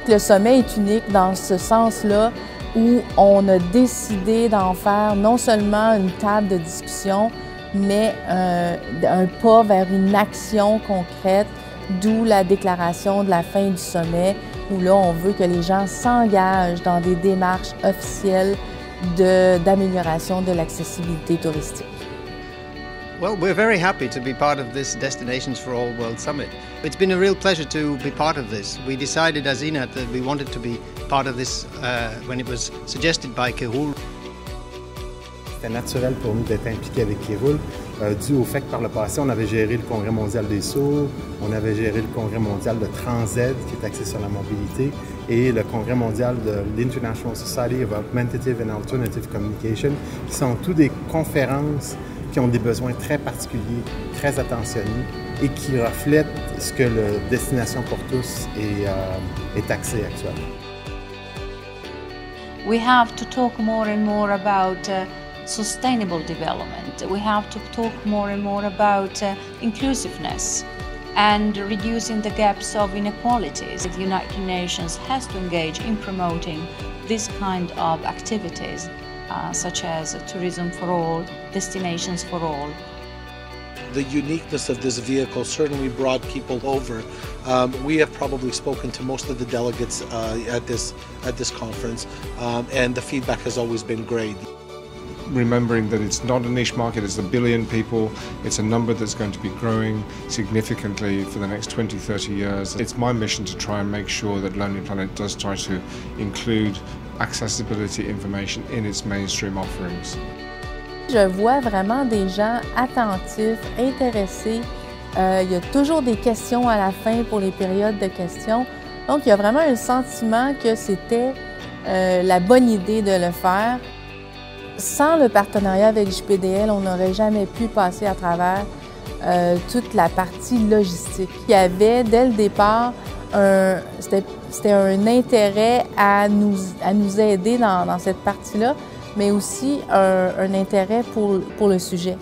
que le sommet est unique dans ce sens-là où on a décidé d'en faire non seulement une table de discussion, mais un pas vers une action concrète, d'où la déclaration de la fin du sommet, où là, on veut que les gens s'engagent dans des démarches officielles d'amélioration de l'accessibilité touristique. Well, we're very happy to be part of this Destinations for All World Summit. It's been a real pleasure to be part of this. We decided as INAT that we wanted to be part of this when it was suggested by Keroul. C'était naturel pour nous d'être impliqués avec Keroul, dû au fait que par le passé, on avait géré le Congrès mondial des sourds, on avait géré le Congrès mondial de Transaide, qui est axé sur la mobilité, et le Congrès mondial de l'International Society of Augmentative and Alternative Communication, qui sont tous des conférences qui ont des besoins très particuliers, très attentionnés, et qui reflètent ce que le Destination pour tous est axé actuellement. We have to talk more and more about sustainable development. We have to talk more and more about inclusiveness and reducing the gaps of inequalities. The United Nations has to engage in promoting this kind of activities, such as tourism for all, destinations for all. The uniqueness of this vehicle certainly brought people over. We have probably spoken to most of the delegates at this conference, and the feedback has always been great. Remembering that it's not a niche market, it's 1 billion people, it's a number that's going to be growing significantly for the next 20, 30 years. It's my mission to try and make sure that Lonely Planet does try to include accessibility information in its mainstream offerings. Je vois vraiment des gens attentifs, intéressés. Il y a toujours des questions à la fin pour les périodes de questions. Donc, il y a vraiment un sentiment que c'était la bonne idée de le faire. Sans le partenariat avec JPDL, on n'aurait jamais pu passer à travers toute la partie logistique. Il y avait, dès le départ, c'était un intérêt à nous aider dans cette partie-là, mais aussi un intérêt pour le sujet.